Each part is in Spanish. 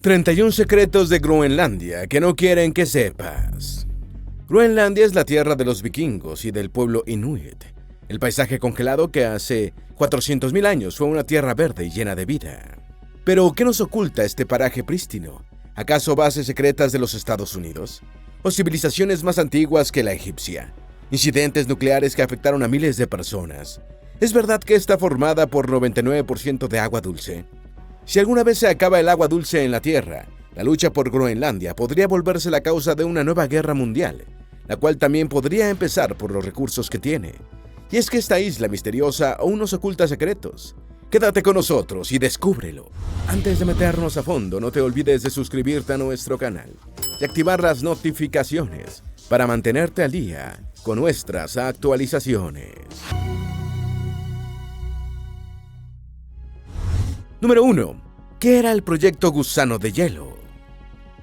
31 secretos de Groenlandia que no quieren que sepas. Groenlandia es la tierra de los vikingos y del pueblo inuit. El paisaje congelado que hace 400.000 años fue una tierra verde y llena de vida. Pero, ¿qué nos oculta este paraje prístino? ¿Acaso bases secretas de los Estados Unidos? ¿O civilizaciones más antiguas que la egipcia? ¿Incidentes nucleares que afectaron a miles de personas? ¿Es verdad que está formada por 99% de agua dulce? Si alguna vez se acaba el agua dulce en la Tierra, la lucha por Groenlandia podría volverse la causa de una nueva guerra mundial, la cual también podría empezar por los recursos que tiene. Y es que esta isla misteriosa aún nos oculta secretos. Quédate con nosotros y descúbrelo. Antes de meternos a fondo, no te olvides de suscribirte a nuestro canal y activar las notificaciones para mantenerte al día con nuestras actualizaciones. Número 1. ¿Qué era el proyecto Gusano de Hielo?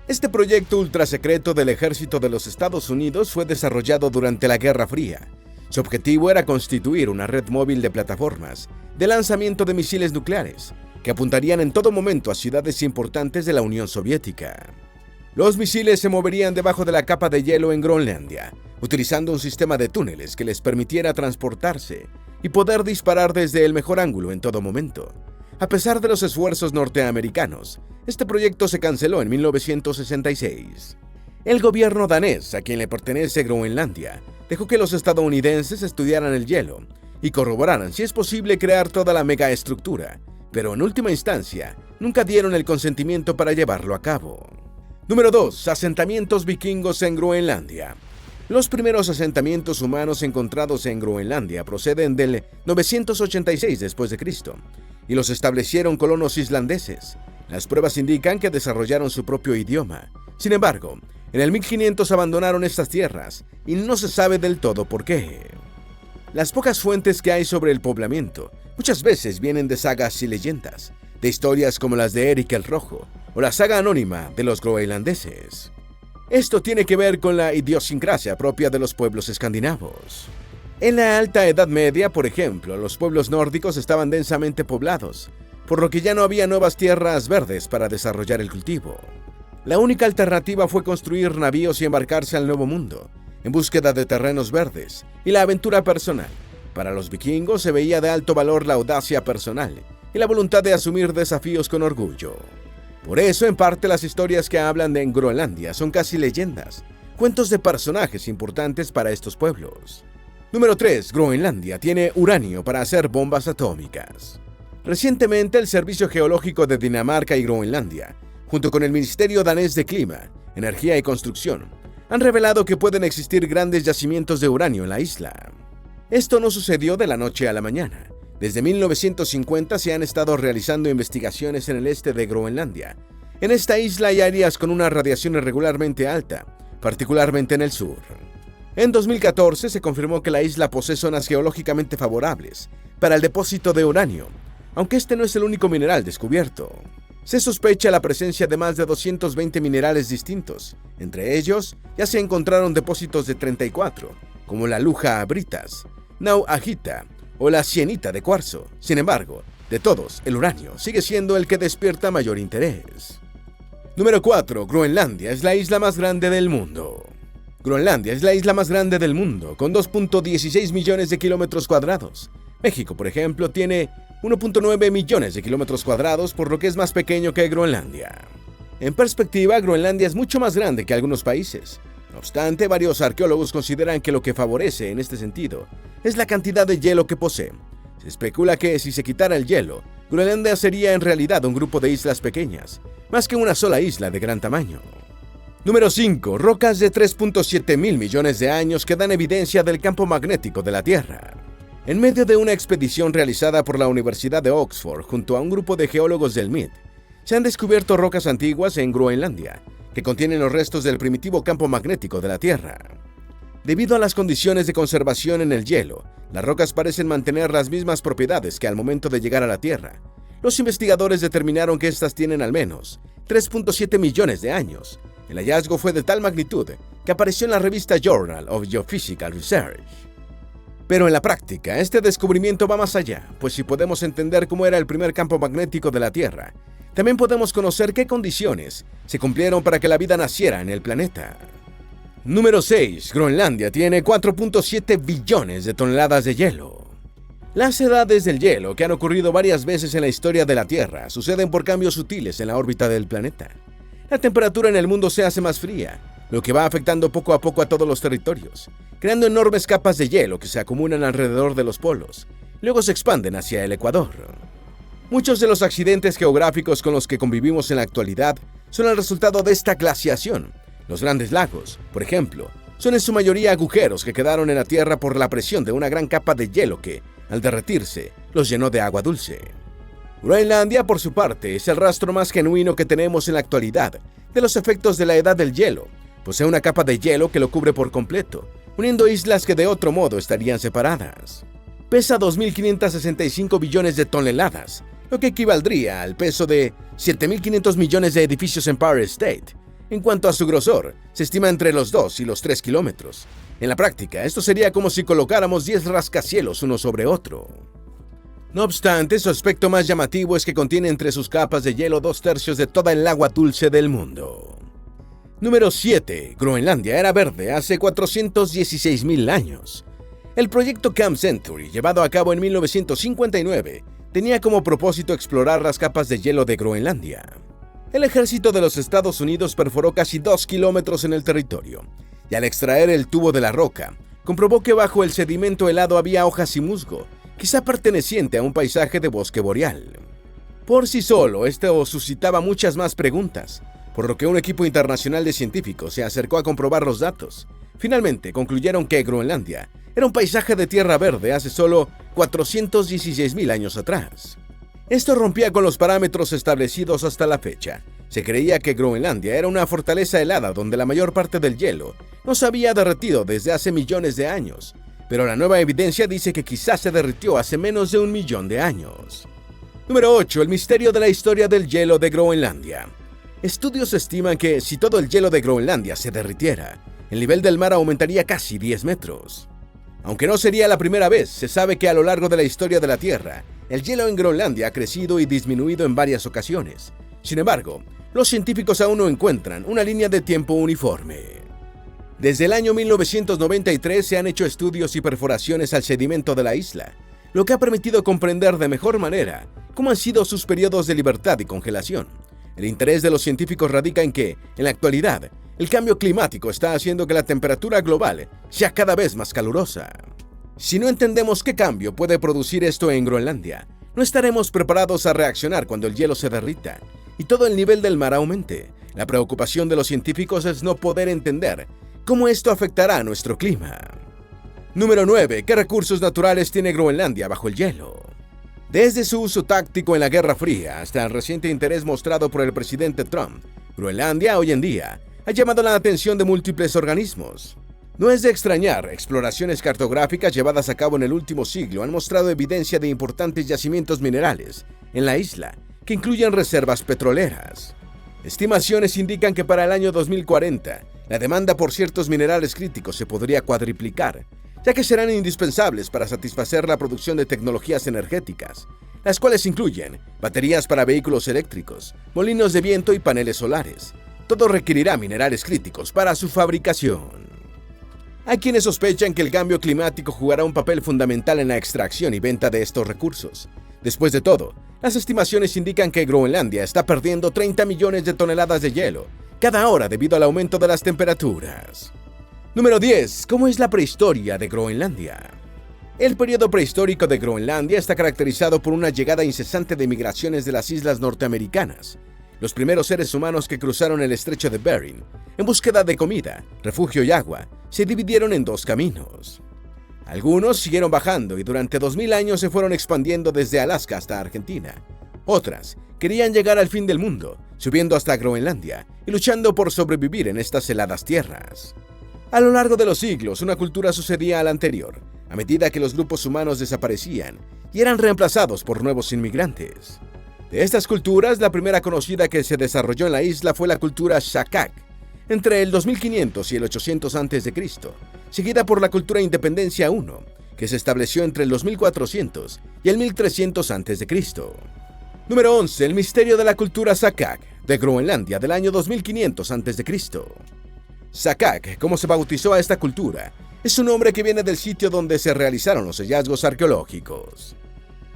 Este proyecto ultrasecreto del ejército de los Estados Unidos fue desarrollado durante la Guerra Fría. Su objetivo era constituir una red móvil de plataformas de lanzamiento de misiles nucleares que apuntarían en todo momento a ciudades importantes de la Unión Soviética. Los misiles se moverían debajo de la capa de hielo en Groenlandia, utilizando un sistema de túneles que les permitiera transportarse y poder disparar desde el mejor ángulo en todo momento. A pesar de los esfuerzos norteamericanos, este proyecto se canceló en 1966. El gobierno danés, a quien le pertenece Groenlandia, dejó que los estadounidenses estudiaran el hielo y corroboraran si es posible crear toda la megaestructura, pero en última instancia, nunca dieron el consentimiento para llevarlo a cabo. Número 2. Asentamientos vikingos en Groenlandia. Los primeros asentamientos humanos encontrados en Groenlandia proceden del 986 después de Cristo y los establecieron colonos islandeses. Las pruebas indican que desarrollaron su propio idioma. Sin embargo, en el 1500 abandonaron estas tierras y no se sabe del todo por qué. Las pocas fuentes que hay sobre el poblamiento muchas veces vienen de sagas y leyendas, de historias como las de Eric el Rojo o la saga anónima de los groenlandeses. Esto tiene que ver con la idiosincrasia propia de los pueblos escandinavos. En la Alta Edad Media, por ejemplo, los pueblos nórdicos estaban densamente poblados, por lo que ya no había nuevas tierras verdes para desarrollar el cultivo. La única alternativa fue construir navíos y embarcarse al Nuevo Mundo, en búsqueda de terrenos verdes y la aventura personal. Para los vikingos se veía de alto valor la audacia personal y la voluntad de asumir desafíos con orgullo. Por eso, en parte, las historias que hablan de Groenlandia son casi leyendas, cuentos de personajes importantes para estos pueblos. Número 3. Groenlandia tiene uranio para hacer bombas atómicas. Recientemente, el Servicio Geológico de Dinamarca y Groenlandia, junto con el Ministerio Danés de Clima, Energía y Construcción, han revelado que pueden existir grandes yacimientos de uranio en la isla. Esto no sucedió de la noche a la mañana. Desde 1950 se han estado realizando investigaciones en el este de Groenlandia. En esta isla hay áreas con una radiación irregularmente alta, particularmente en el sur. En 2014 se confirmó que la isla posee zonas geológicamente favorables para el depósito de uranio, aunque este no es el único mineral descubierto. Se sospecha la presencia de más de 220 minerales distintos. Entre ellos, ya se encontraron depósitos de 34, como la luja abritas, nauajita o la sienita de cuarzo. Sin embargo, de todos, el uranio sigue siendo el que despierta mayor interés. Número 4. Groenlandia es la isla más grande del mundo. Groenlandia es la isla más grande del mundo, con 2.16 millones de kilómetros cuadrados. México, por ejemplo, tiene 1.9 millones de kilómetros cuadrados, por lo que es más pequeño que Groenlandia. En perspectiva, Groenlandia es mucho más grande que algunos países. No obstante, varios arqueólogos consideran que lo que favorece en este sentido es la cantidad de hielo que posee. Se especula que si se quitara el hielo, Groenlandia sería en realidad un grupo de islas pequeñas, más que una sola isla de gran tamaño. Número 5. Rocas de 3.7 mil millones de años que dan evidencia del campo magnético de la Tierra. En medio de una expedición realizada por la Universidad de Oxford junto a un grupo de geólogos del MIT, se han descubierto rocas antiguas en Groenlandia que contienen los restos del primitivo campo magnético de la Tierra. Debido a las condiciones de conservación en el hielo, las rocas parecen mantener las mismas propiedades que al momento de llegar a la Tierra. Los investigadores determinaron que estas tienen al menos 3.7 millones de años. El hallazgo fue de tal magnitud que apareció en la revista Journal of Geophysical Research. Pero en la práctica, este descubrimiento va más allá, pues si podemos entender cómo era el primer campo magnético de la Tierra, también podemos conocer qué condiciones se cumplieron para que la vida naciera en el planeta. Número 6. Groenlandia tiene 4.7 billones de toneladas de hielo. Las edades del hielo, que han ocurrido varias veces en la historia de la Tierra, suceden por cambios sutiles en la órbita del planeta. La temperatura en el mundo se hace más fría, lo que va afectando poco a poco a todos los territorios, creando enormes capas de hielo que se acumulan alrededor de los polos, luego se expanden hacia el Ecuador. Muchos de los accidentes geográficos con los que convivimos en la actualidad son el resultado de esta glaciación. Los grandes lagos, por ejemplo, son en su mayoría agujeros que quedaron en la Tierra por la presión de una gran capa de hielo que, al derretirse, los llenó de agua dulce. Groenlandia, por su parte, es el rastro más genuino que tenemos en la actualidad de los efectos de la edad del hielo. Posee una capa de hielo que lo cubre por completo, uniendo islas que de otro modo estarían separadas. Pesa 2.565 billones de toneladas, lo que equivaldría al peso de 7.500 millones de edificios en Empire State. En cuanto a su grosor, se estima entre los 2 y los 3 kilómetros. En la práctica, esto sería como si colocáramos 10 rascacielos uno sobre otro. No obstante, su aspecto más llamativo es que contiene entre sus capas de hielo 2/3 de toda el agua dulce del mundo. Número 7. Groenlandia era verde hace 416.000 años. El proyecto Camp Century, llevado a cabo en 1959, tenía como propósito explorar las capas de hielo de Groenlandia. El ejército de los Estados Unidos perforó casi 2 kilómetros en el territorio, y al extraer el tubo de la roca, comprobó que bajo el sedimento helado había hojas y musgo, quizá perteneciente a un paisaje de bosque boreal. Por sí solo, esto suscitaba muchas más preguntas, por lo que un equipo internacional de científicos se acercó a comprobar los datos. Finalmente, concluyeron que Groenlandia era un paisaje de tierra verde hace solo 416.000 años atrás. Esto rompía con los parámetros establecidos hasta la fecha. Se creía que Groenlandia era una fortaleza helada donde la mayor parte del hielo no se había derretido desde hace millones de años, pero la nueva evidencia dice que quizás se derritió hace menos de 1 millón de años. Número 8. El misterio de la historia del hielo de Groenlandia. Estudios estiman que si todo el hielo de Groenlandia se derritiera, el nivel del mar aumentaría casi 10 metros. Aunque no sería la primera vez, se sabe que a lo largo de la historia de la Tierra, el hielo en Groenlandia ha crecido y disminuido en varias ocasiones. Sin embargo, los científicos aún no encuentran una línea de tiempo uniforme. Desde el año 1993 se han hecho estudios y perforaciones al sedimento de la isla, lo que ha permitido comprender de mejor manera cómo han sido sus periodos de libertad y congelación. El interés de los científicos radica en que, en la actualidad, el cambio climático está haciendo que la temperatura global sea cada vez más calurosa. Si no entendemos qué cambio puede producir esto en Groenlandia, no estaremos preparados a reaccionar cuando el hielo se derrita y todo el nivel del mar aumente. La preocupación de los científicos es no poder entender cómo esto afectará a nuestro clima. Número 9. ¿Qué recursos naturales tiene Groenlandia bajo el hielo? Desde su uso táctico en la Guerra Fría hasta el reciente interés mostrado por el presidente Trump, Groenlandia hoy en día ha llamado la atención de múltiples organismos. No es de extrañar, exploraciones cartográficas llevadas a cabo en el último siglo han mostrado evidencia de importantes yacimientos minerales en la isla, que incluyen reservas petroleras. Estimaciones indican que para el año 2040, la demanda por ciertos minerales críticos se podría cuadriplicar, ya que serán indispensables para satisfacer la producción de tecnologías energéticas, las cuales incluyen baterías para vehículos eléctricos, molinos de viento y paneles solares. Todo requerirá minerales críticos para su fabricación. Hay quienes sospechan que el cambio climático jugará un papel fundamental en la extracción y venta de estos recursos. Después de todo, las estimaciones indican que Groenlandia está perdiendo 30 millones de toneladas de hielo cada hora debido al aumento de las temperaturas. Número 10. ¿Cómo es la prehistoria de Groenlandia? El periodo prehistórico de Groenlandia está caracterizado por una llegada incesante de migraciones de las islas norteamericanas. Los primeros seres humanos que cruzaron el estrecho de Bering en búsqueda de comida, refugio y agua se dividieron en 2 caminos. Algunos siguieron bajando y durante 2000 años se fueron expandiendo desde Alaska hasta Argentina. Otras querían llegar al fin del mundo, subiendo hasta Groenlandia y luchando por sobrevivir en estas heladas tierras. A lo largo de los siglos, una cultura sucedía a la anterior, a medida que los grupos humanos desaparecían y eran reemplazados por nuevos inmigrantes. De estas culturas, la primera conocida que se desarrolló en la isla fue la cultura Sakak, entre el 2500 y el 800 a.C., seguida por la cultura Independencia I, que se estableció entre el 2400 y el 1300 a.C. Número 11. El misterio de la cultura Sakak, de Groenlandia, del año 2500 a.C. Sakak, como se bautizó a esta cultura, es un nombre que viene del sitio donde se realizaron los hallazgos arqueológicos.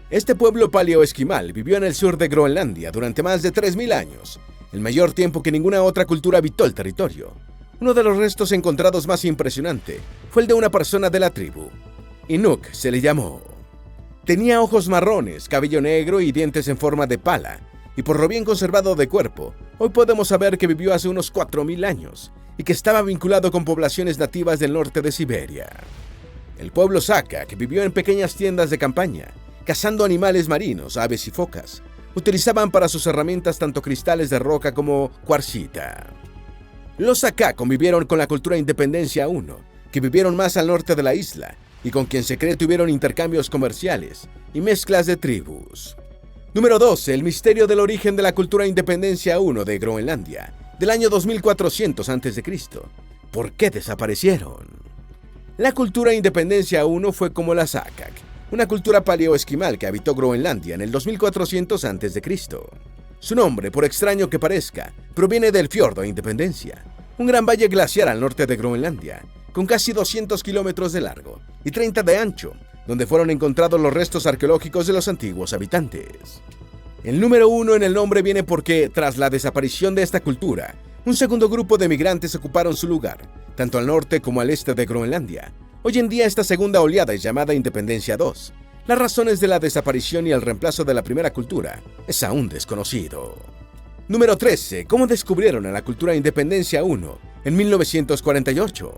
Este pueblo paleoesquimal vivió en el sur de Groenlandia durante más de 3000 años, el mayor tiempo que ninguna otra cultura habitó el territorio. Uno de los restos encontrados más impresionante fue el de una persona de la tribu. Inuk se le llamó. Tenía ojos marrones, cabello negro y dientes en forma de pala, y por lo bien conservado de cuerpo, hoy podemos saber que vivió hace unos 4000 años y que estaba vinculado con poblaciones nativas del norte de Siberia. El pueblo Sakak vivió en pequeñas tiendas de campaña, cazando animales marinos, aves y focas. Utilizaban para sus herramientas tanto cristales de roca como cuarcita. Los Sakak convivieron con la cultura Independencia 1, que vivieron más al norte de la isla, y con quien se cree tuvieron intercambios comerciales y mezclas de tribus. Número 12. El misterio del origen de la cultura Independencia 1 de Groenlandia, del año 2400 a.C. ¿Por qué desaparecieron? La cultura Independencia 1 fue como la Sakak, una cultura paleoesquimal que habitó Groenlandia en el 2400 a.C. Su nombre, por extraño que parezca, proviene del fiordo Independencia, un gran valle glaciar al norte de Groenlandia, con casi 200 kilómetros de largo y 30 de ancho, donde fueron encontrados los restos arqueológicos de los antiguos habitantes. El número 1 en el nombre viene porque, tras la desaparición de esta cultura, un segundo grupo de migrantes ocuparon su lugar, tanto al norte como al este de Groenlandia. Hoy en día esta segunda oleada es llamada Independencia 2. Las razones de la desaparición y el reemplazo de la primera cultura es aún desconocido. Número 13. ¿Cómo descubrieron a la cultura Independencia 1 en 1948?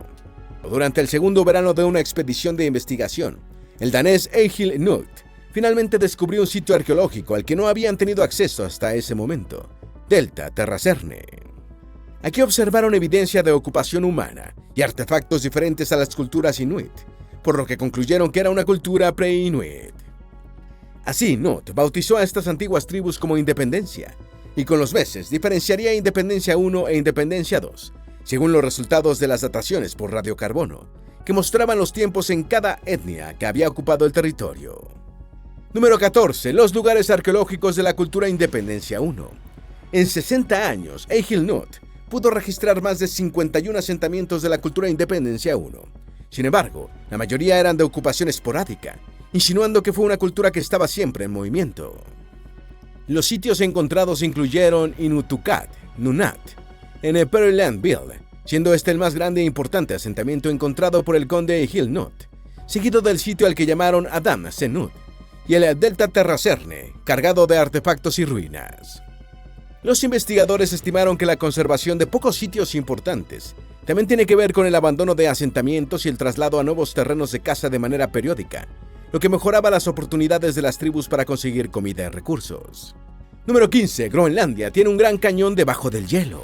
Durante el segundo verano de una expedición de investigación, el danés Egil Knut finalmente descubrió un sitio arqueológico al que no habían tenido acceso hasta ese momento, Delta Terracerne. Aquí observaron evidencia de ocupación humana y artefactos diferentes a las culturas inuit, por lo que concluyeron que era una cultura pre-inuit. Así, Knut bautizó a estas antiguas tribus como Independencia, y con los meses diferenciaría Independencia 1 e Independencia 2, según los resultados de las dataciones por radiocarbono, que mostraban los tiempos en cada etnia que había ocupado el territorio. Número 14. Los lugares arqueológicos de la cultura Independencia 1. En 60 años, Egil Knut pudo registrar más de 51 asentamientos de la cultura Independencia 1. Sin embargo, la mayoría eran de ocupación esporádica, insinuando que fue una cultura que estaba siempre en movimiento. Los sitios encontrados incluyeron Inutukat, Nunat, en Perelandville, siendo este el más grande e importante asentamiento encontrado por el conde Egil Knut, seguido del sitio al que llamaron Adam Senut, y el Delta Terracerne, cargado de artefactos y ruinas. Los investigadores estimaron que la conservación de pocos sitios importantes también tiene que ver con el abandono de asentamientos y el traslado a nuevos terrenos de caza de manera periódica, lo que mejoraba las oportunidades de las tribus para conseguir comida y recursos. Número 15. Groenlandia tiene un gran cañón debajo del hielo.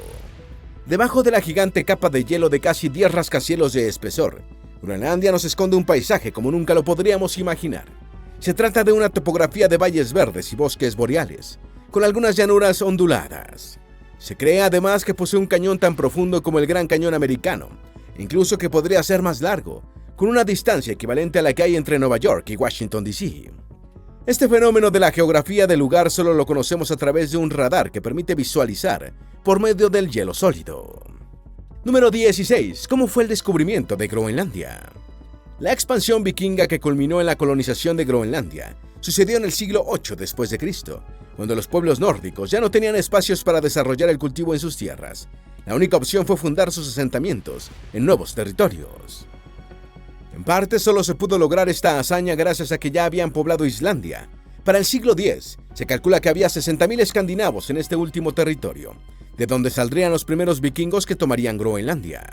Debajo de la gigante capa de hielo de casi 10 rascacielos de espesor, Groenlandia nos esconde un paisaje como nunca lo podríamos imaginar. Se trata de una topografía de valles verdes y bosques boreales, con algunas llanuras onduladas. Se cree además que posee un cañón tan profundo como el Gran Cañón americano, incluso que podría ser más largo, con una distancia equivalente a la que hay entre Nueva York y Washington, D.C. Este fenómeno de la geografía del lugar solo lo conocemos a través de un radar que permite visualizar por medio del hielo sólido. Número 16. ¿Cómo fue el descubrimiento de Groenlandia? La expansión vikinga que culminó en la colonización de Groenlandia sucedió en el siglo VIII después de Cristo, cuando los pueblos nórdicos ya no tenían espacios para desarrollar el cultivo en sus tierras. La única opción fue fundar sus asentamientos en nuevos territorios. En parte solo se pudo lograr esta hazaña gracias a que ya habían poblado Islandia. Para el siglo X, se calcula que había 60.000 escandinavos en este último territorio, de donde saldrían los primeros vikingos que tomarían Groenlandia.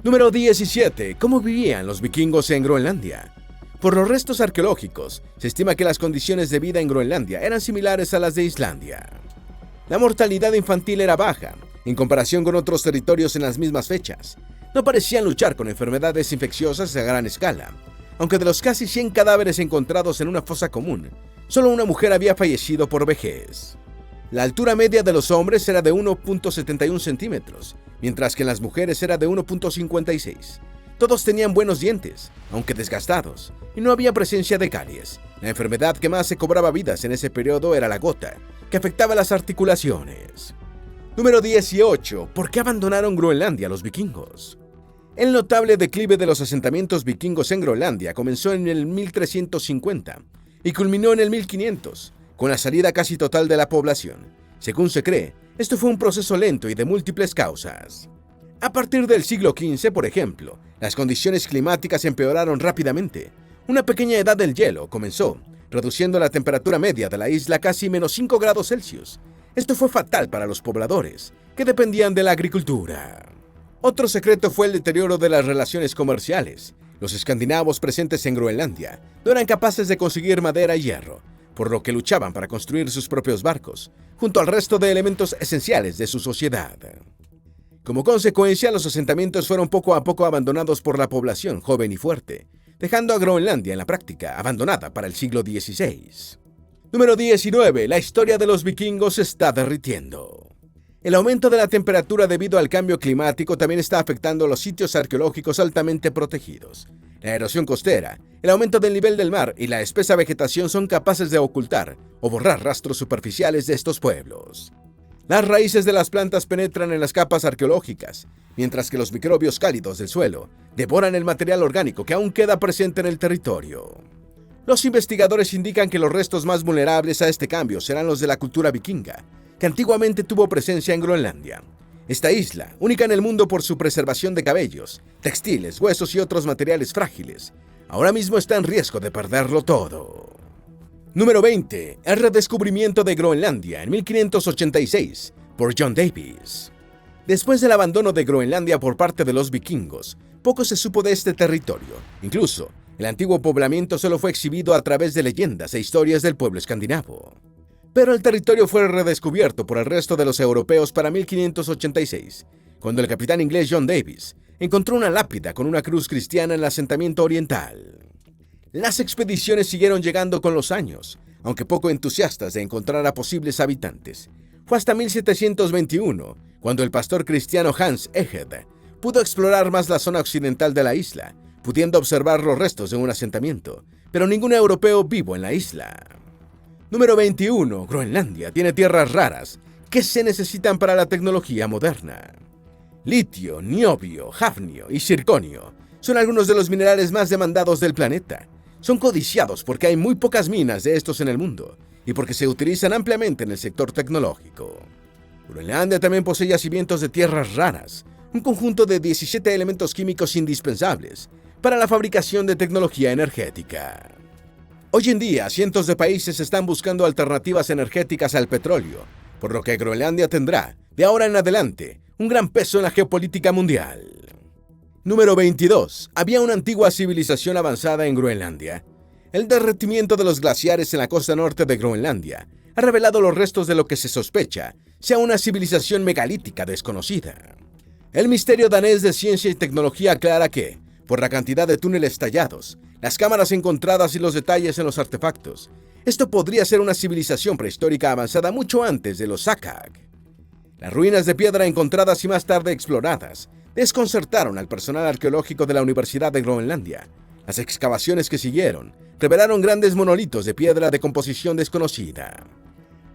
Número 17. ¿Cómo vivían los vikingos en Groenlandia? Por los restos arqueológicos, se estima que las condiciones de vida en Groenlandia eran similares a las de Islandia. La mortalidad infantil era baja, en comparación con otros territorios en las mismas fechas. No parecían luchar con enfermedades infecciosas a gran escala, aunque de los casi 100 cadáveres encontrados en una fosa común, solo una mujer había fallecido por vejez. La altura media de los hombres era de 1.71 centímetros, mientras que en las mujeres era de 1.56. Todos tenían buenos dientes, aunque desgastados, y no había presencia de caries. La enfermedad que más se cobraba vidas en ese periodo era la gota, que afectaba las articulaciones. Número 18. ¿Por qué abandonaron Groenlandia los vikingos? El notable declive de los asentamientos vikingos en Groenlandia comenzó en el 1350 y culminó en el 1500, con la salida casi total de la población. Según se cree, esto fue un proceso lento y de múltiples causas. A partir del siglo XV, por ejemplo, las condiciones climáticas empeoraron rápidamente. Una pequeña edad del hielo comenzó, reduciendo la temperatura media de la isla casi -5 grados Celsius. Esto fue fatal para los pobladores, que dependían de la agricultura. Otro secreto fue el deterioro de las relaciones comerciales. Los escandinavos presentes en Groenlandia no eran capaces de conseguir madera y hierro, por lo que luchaban para construir sus propios barcos, junto al resto de elementos esenciales de su sociedad. Como consecuencia, los asentamientos fueron poco a poco abandonados por la población joven y fuerte, dejando a Groenlandia en la práctica abandonada para el siglo XVI. Número 19. La historia de los vikingos se está derritiendo. El aumento de la temperatura debido al cambio climático también está afectando los sitios arqueológicos altamente protegidos. La erosión costera, el aumento del nivel del mar y la espesa vegetación son capaces de ocultar o borrar rastros superficiales de estos pueblos. Las raíces de las plantas penetran en las capas arqueológicas, mientras que los microbios cálidos del suelo devoran el material orgánico que aún queda presente en el territorio. Los investigadores indican que los restos más vulnerables a este cambio serán los de la cultura vikinga, que antiguamente tuvo presencia en Groenlandia. Esta isla, única en el mundo por su preservación de cabellos, textiles, huesos y otros materiales frágiles, ahora mismo está en riesgo de perderlo todo. Número 20. El redescubrimiento de Groenlandia en 1586 por John Davis. Después del abandono de Groenlandia por parte de los vikingos, poco se supo de este territorio. Incluso, el antiguo poblamiento solo fue exhibido a través de leyendas e historias del pueblo escandinavo. Pero el territorio fue redescubierto por el resto de los europeos para 1586, cuando el capitán inglés John Davis encontró una lápida con una cruz cristiana en el asentamiento oriental. Las expediciones siguieron llegando con los años, aunque poco entusiastas de encontrar a posibles habitantes. Fue hasta 1721, cuando el pastor cristiano Hans Egede pudo explorar más la zona occidental de la isla, pudiendo observar los restos de un asentamiento, pero ningún europeo vivo en la isla. Número 21. Groenlandia tiene tierras raras que se necesitan para la tecnología moderna. Litio, niobio, hafnio y zirconio son algunos de los minerales más demandados del planeta. Son codiciados porque hay muy pocas minas de estos en el mundo y porque se utilizan ampliamente en el sector tecnológico. Groenlandia también posee yacimientos de tierras raras, un conjunto de 17 elementos químicos indispensables para la fabricación de tecnología energética. Hoy en día, cientos de países están buscando alternativas energéticas al petróleo, por lo que Groenlandia tendrá, de ahora en adelante, un gran peso en la geopolítica mundial. Número 22. Había una antigua civilización avanzada en Groenlandia. El derretimiento de los glaciares en la costa norte de Groenlandia ha revelado los restos de lo que se sospecha sea una civilización megalítica desconocida. El misterio danés de ciencia y tecnología aclara que, por la cantidad de túneles tallados, las cámaras encontradas y los detalles en los artefactos, esto podría ser una civilización prehistórica avanzada mucho antes de los Sakag. Las ruinas de piedra encontradas y más tarde exploradas desconcertaron al personal arqueológico de la Universidad de Groenlandia. Las excavaciones que siguieron revelaron grandes monolitos de piedra de composición desconocida.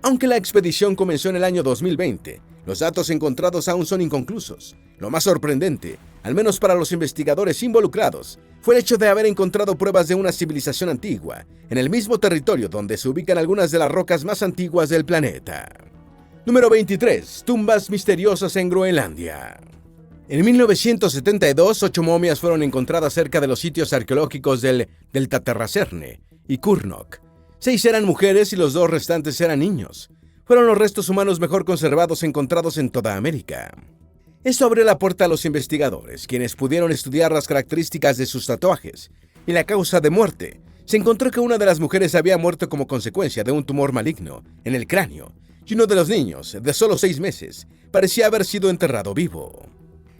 Aunque la expedición comenzó en el año 2020, los datos encontrados aún son inconclusos. Lo más sorprendente, al menos para los investigadores involucrados, fue el hecho de haber encontrado pruebas de una civilización antigua en el mismo territorio donde se ubican algunas de las rocas más antiguas del planeta. Número 23. Tumbas misteriosas en Groenlandia. En 1972, 8 momias fueron encontradas cerca de los sitios arqueológicos del Taterracerne y Kurnok. 6 eran mujeres y los 2 restantes eran niños. Fueron los restos humanos mejor conservados encontrados en toda América. Esto abrió la puerta a los investigadores, quienes pudieron estudiar las características de sus tatuajes y la causa de muerte. Se encontró que una de las mujeres había muerto como consecuencia de un tumor maligno en el cráneo, y uno de los niños, de solo 6 meses, parecía haber sido enterrado vivo.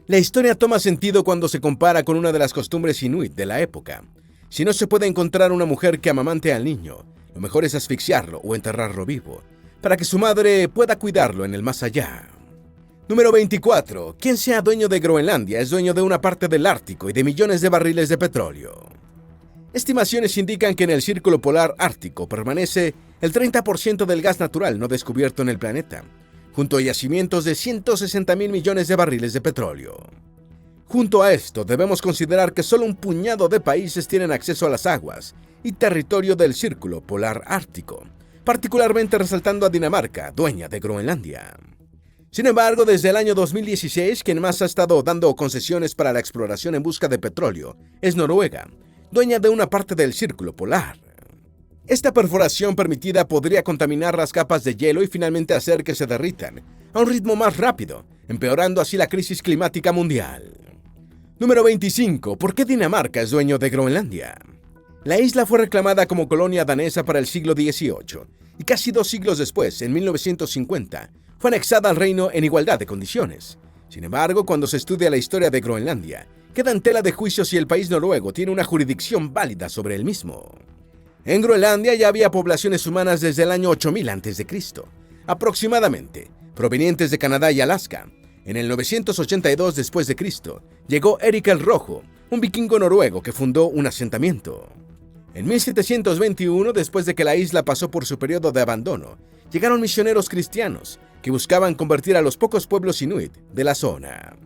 La historia toma sentido cuando se compara con una de las costumbres inuit de la época. Si no se puede encontrar una mujer que amamante al niño, lo mejor es asfixiarlo o enterrarlo vivo, para que su madre pueda cuidarlo en el más allá. Número 24. Quien sea dueño de Groenlandia es dueño de una parte del Ártico y de millones de barriles de petróleo. Estimaciones indican que en el círculo polar ártico permanece el 30% del gas natural no descubierto en el planeta, junto a yacimientos de 160.000 millones de barriles de petróleo. Junto a esto, debemos considerar que solo un puñado de países tienen acceso a las aguas y territorio del círculo polar ártico, particularmente resaltando a Dinamarca, dueña de Groenlandia. Sin embargo, desde el año 2016, quien más ha estado dando concesiones para la exploración en busca de petróleo es Noruega, dueña de una parte del círculo polar. Esta perforación permitida podría contaminar las capas de hielo y finalmente hacer que se derritan a un ritmo más rápido, empeorando así la crisis climática mundial. Número 25. ¿Por qué Dinamarca es dueño de Groenlandia? La isla fue reclamada como colonia danesa para el siglo XVIII y casi 2 siglos después, en 1950, fue anexada al reino en igualdad de condiciones. Sin embargo, cuando se estudia la historia de Groenlandia, queda en tela de juicio si el país noruego tiene una jurisdicción válida sobre el mismo. En Groenlandia ya había poblaciones humanas desde el año 8000 a.C., aproximadamente, provenientes de Canadá y Alaska. En el 982 después de Cristo, llegó Erik el Rojo, un vikingo noruego que fundó un asentamiento. En 1721, después de que la isla pasó por su periodo de abandono, llegaron misioneros cristianos que buscaban convertir a los pocos pueblos inuit de la zona.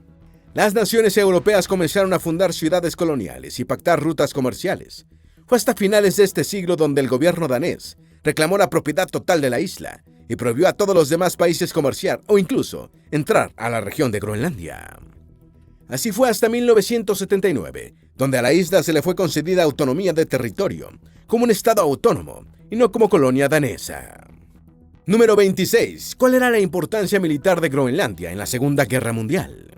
Las naciones europeas comenzaron a fundar ciudades coloniales y pactar rutas comerciales. Fue hasta finales de este siglo donde el gobierno danés reclamó la propiedad total de la isla y prohibió a todos los demás países comerciar o incluso entrar a la región de Groenlandia. Así fue hasta 1979, donde a la isla se le fue concedida autonomía de territorio, como un estado autónomo y no como colonia danesa. Número 26. ¿Cuál era la importancia militar de Groenlandia en la Segunda Guerra Mundial?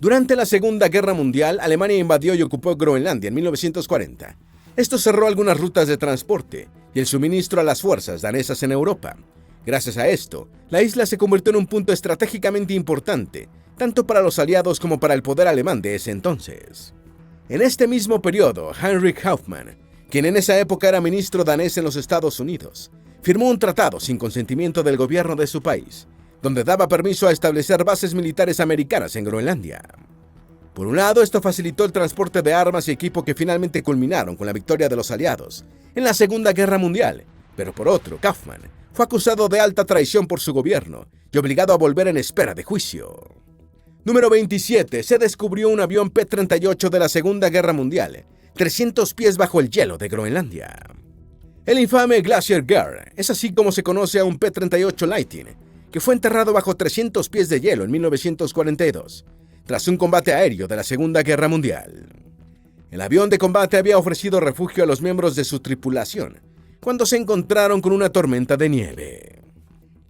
Durante la Segunda Guerra Mundial, Alemania invadió y ocupó Groenlandia en 1940. Esto cerró algunas rutas de transporte y el suministro a las fuerzas danesas en Europa. Gracias a esto, la isla se convirtió en un punto estratégicamente importante, tanto para los aliados como para el poder alemán de ese entonces. En este mismo periodo, Heinrich Hoffmann, quien en esa época era ministro danés en los Estados Unidos, firmó un tratado sin consentimiento del gobierno de su país, donde daba permiso a establecer bases militares americanas en Groenlandia. Por un lado, esto facilitó el transporte de armas y equipo que finalmente culminaron con la victoria de los aliados en la Segunda Guerra Mundial, pero por otro, Hoffmann fue acusado de alta traición por su gobierno y obligado a volver en espera de juicio. Número 27. Se descubrió un avión P-38 de la Segunda Guerra Mundial, 300 pies bajo el hielo de Groenlandia. El infame Glacier Girl es así como se conoce a un P-38 Lightning, que fue enterrado bajo 300 pies de hielo en 1942, tras un combate aéreo de la Segunda Guerra Mundial. El avión de combate había ofrecido refugio a los miembros de su tripulación cuando se encontraron con una tormenta de nieve.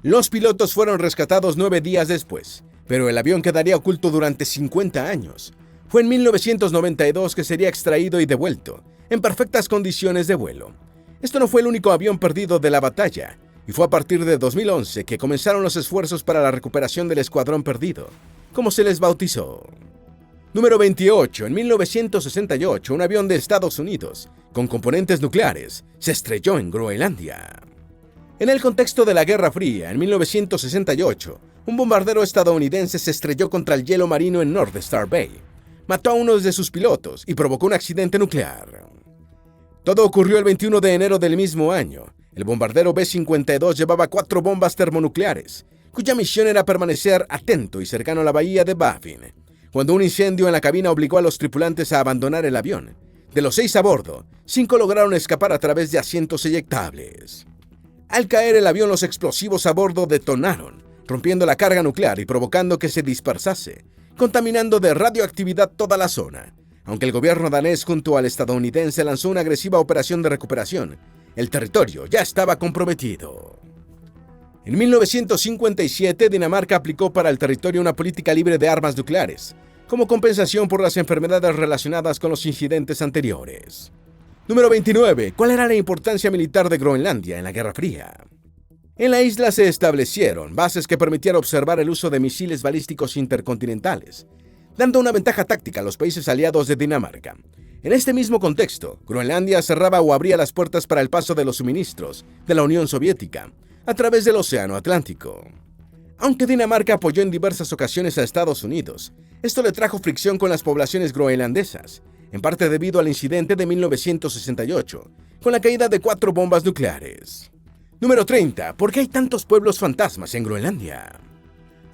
Los pilotos fueron rescatados 9 días después, pero el avión quedaría oculto durante 50 años. Fue en 1992 que sería extraído y devuelto, en perfectas condiciones de vuelo. Esto no fue el único avión perdido de la batalla, y fue a partir de 2011 que comenzaron los esfuerzos para la recuperación del escuadrón perdido, como se les bautizó. Número 28. En 1968, un avión de Estados Unidos, con componentes nucleares, se estrelló en Groenlandia. En el contexto de la Guerra Fría, en 1968, un bombardero estadounidense se estrelló contra el hielo marino en North Star Bay, mató a uno de sus pilotos y provocó un accidente nuclear. Todo ocurrió el 21 de enero del mismo año. El bombardero B-52 llevaba 4 bombas termonucleares, cuya misión era permanecer atento y cercano a la bahía de Baffin, cuando un incendio en la cabina obligó a los tripulantes a abandonar el avión. De los 6 a bordo, 5 lograron escapar a través de asientos eyectables. Al caer el avión, los explosivos a bordo detonaron, rompiendo la carga nuclear y provocando que se dispersase, contaminando de radioactividad toda la zona. Aunque el gobierno danés junto al estadounidense lanzó una agresiva operación de recuperación, el territorio ya estaba comprometido. En 1957, Dinamarca aplicó para el territorio una política libre de armas nucleares, como compensación por las enfermedades relacionadas con los incidentes anteriores. Número 29. ¿Cuál era la importancia militar de Groenlandia en la Guerra Fría? En la isla se establecieron bases que permitían observar el uso de misiles balísticos intercontinentales, dando una ventaja táctica a los países aliados de Dinamarca. En este mismo contexto, Groenlandia cerraba o abría las puertas para el paso de los suministros de la Unión Soviética a través del Océano Atlántico. Aunque Dinamarca apoyó en diversas ocasiones a Estados Unidos, esto le trajo fricción con las poblaciones groenlandesas, en parte debido al incidente de 1968, con la caída de 4 bombas nucleares. Número 30. ¿Por qué hay tantos pueblos fantasmas en Groenlandia?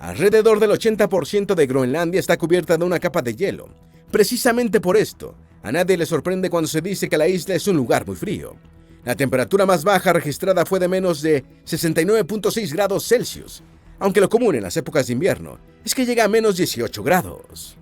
Alrededor del 80% de Groenlandia está cubierta de una capa de hielo. Precisamente por esto, a nadie le sorprende cuando se dice que la isla es un lugar muy frío. La temperatura más baja registrada fue de menos de 69.6 grados Celsius, aunque lo común en las épocas de invierno es que llega a menos 18 grados.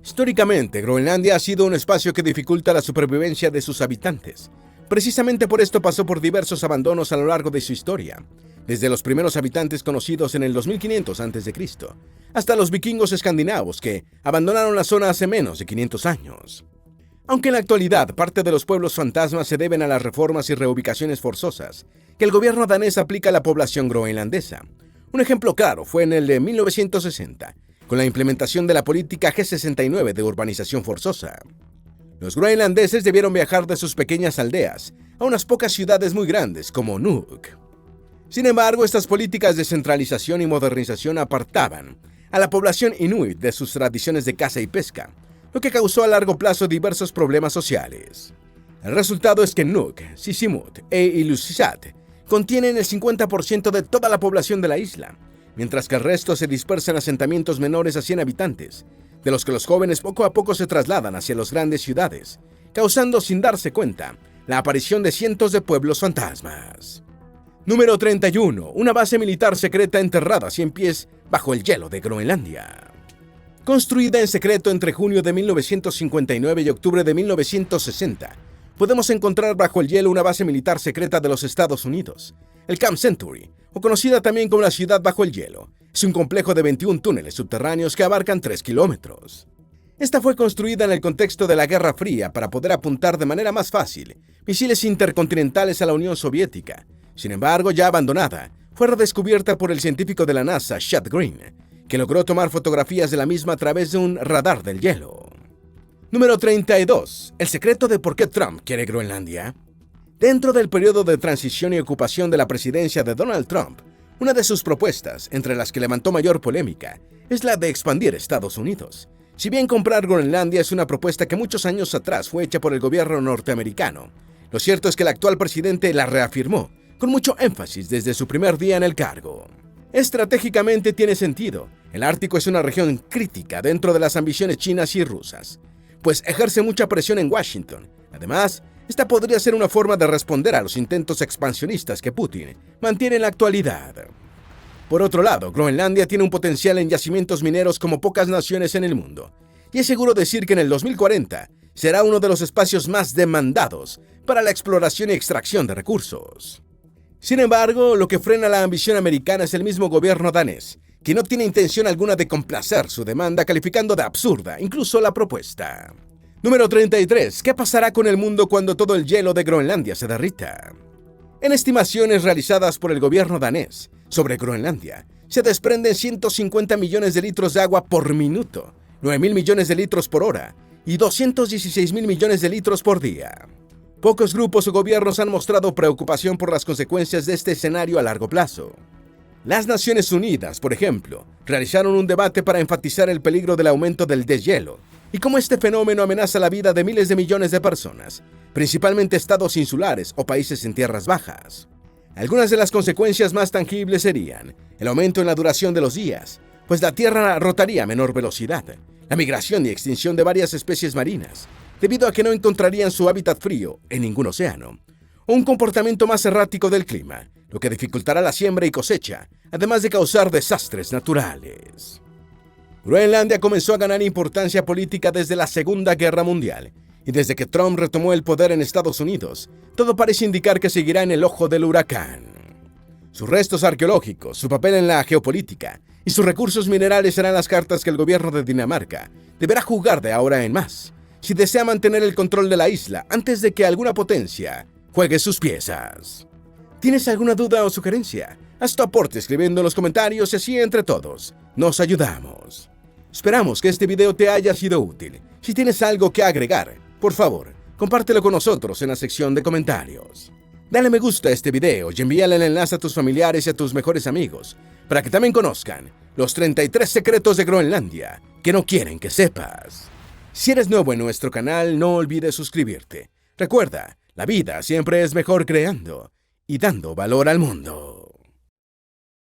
Históricamente, Groenlandia ha sido un espacio que dificulta la supervivencia de sus habitantes. Precisamente por esto pasó por diversos abandonos a lo largo de su historia, desde los primeros habitantes conocidos en el 2500 a.C., hasta los vikingos escandinavos que abandonaron la zona hace menos de 500 años. Aunque en la actualidad parte de los pueblos fantasmas se deben a las reformas y reubicaciones forzosas que el gobierno danés aplica a la población groenlandesa. Un ejemplo claro fue en el de 1960, con la implementación de la política G69 de urbanización forzosa. Los groenlandeses debieron viajar de sus pequeñas aldeas a unas pocas ciudades muy grandes como Nuuk. Sin embargo, estas políticas de centralización y modernización apartaban a la población inuit de sus tradiciones de caza y pesca, lo que causó a largo plazo diversos problemas sociales. El resultado es que Nuuk, Sisimiut e Ilulissat contienen el 50% de toda la población de la isla, mientras que el resto se dispersa en asentamientos menores a 100 habitantes, de los que los jóvenes poco a poco se trasladan hacia las grandes ciudades, causando sin darse cuenta la aparición de cientos de pueblos fantasmas. Número 31. Una base militar secreta enterrada a 100 pies bajo el hielo de Groenlandia. Construida en secreto entre junio de 1959 y octubre de 1960, podemos encontrar bajo el hielo una base militar secreta de los Estados Unidos, el Camp Century, o conocida también como la Ciudad Bajo el Hielo. Es un complejo de 21 túneles subterráneos que abarcan 3 kilómetros. Esta fue construida en el contexto de la Guerra Fría para poder apuntar de manera más fácil misiles intercontinentales a la Unión Soviética. Sin embargo, ya abandonada, fue redescubierta por el científico de la NASA, Chad Green, que logró tomar fotografías de la misma a través de un radar del hielo. Número 32. El secreto de por qué Trump quiere Groenlandia. Dentro del periodo de transición y ocupación de la presidencia de Donald Trump, una de sus propuestas, entre las que levantó mayor polémica, es la de expandir Estados Unidos. Si bien comprar Groenlandia es una propuesta que muchos años atrás fue hecha por el gobierno norteamericano, lo cierto es que el actual presidente la reafirmó con mucho énfasis desde su primer día en el cargo. Estratégicamente tiene sentido. El Ártico es una región crítica dentro de las ambiciones chinas y rusas, pues ejerce mucha presión en Washington. Además, esta podría ser una forma de responder a los intentos expansionistas que Putin mantiene en la actualidad. Por otro lado, Groenlandia tiene un potencial en yacimientos mineros como pocas naciones en el mundo, y es seguro decir que en el 2040 será uno de los espacios más demandados para la exploración y extracción de recursos. Sin embargo, lo que frena la ambición americana es el mismo gobierno danés, que no tiene intención alguna de complacer su demanda, calificando de absurda incluso la propuesta. Número 33. ¿Qué pasará con el mundo cuando todo el hielo de Groenlandia se derrita? En estimaciones realizadas por el gobierno danés sobre Groenlandia, se desprenden 150 millones de litros de agua por minuto, 9.000 millones de litros por hora y 216.000 millones de litros por día. Pocos grupos o gobiernos han mostrado preocupación por las consecuencias de este escenario a largo plazo. Las Naciones Unidas, por ejemplo, realizaron un debate para enfatizar el peligro del aumento del deshielo y cómo este fenómeno amenaza la vida de miles de millones de personas, principalmente estados insulares o países en tierras bajas. Algunas de las consecuencias más tangibles serían el aumento en la duración de los días, pues la Tierra rotaría a menor velocidad, la migración y extinción de varias especies marinas, debido a que no encontrarían su hábitat frío en ningún océano, o un comportamiento más errático del clima, lo que dificultará la siembra y cosecha, además de causar desastres naturales. Groenlandia comenzó a ganar importancia política desde la Segunda Guerra Mundial, y desde que Trump retomó el poder en Estados Unidos, todo parece indicar que seguirá en el ojo del huracán. Sus restos arqueológicos, su papel en la geopolítica y sus recursos minerales serán las cartas que el gobierno de Dinamarca deberá jugar de ahora en más, si desea mantener el control de la isla antes de que alguna potencia juegue sus piezas. ¿Tienes alguna duda o sugerencia? Haz tu aporte escribiendo en los comentarios y así entre todos nos ayudamos. Esperamos que este video te haya sido útil. Si tienes algo que agregar, por favor, compártelo con nosotros en la sección de comentarios. Dale me gusta a este video y envíale el enlace a tus familiares y a tus mejores amigos para que también conozcan los 33 secretos de Groenlandia que no quieren que sepas. Si eres nuevo en nuestro canal, no olvides suscribirte. Recuerda, la vida siempre es mejor creando y dando valor al mundo.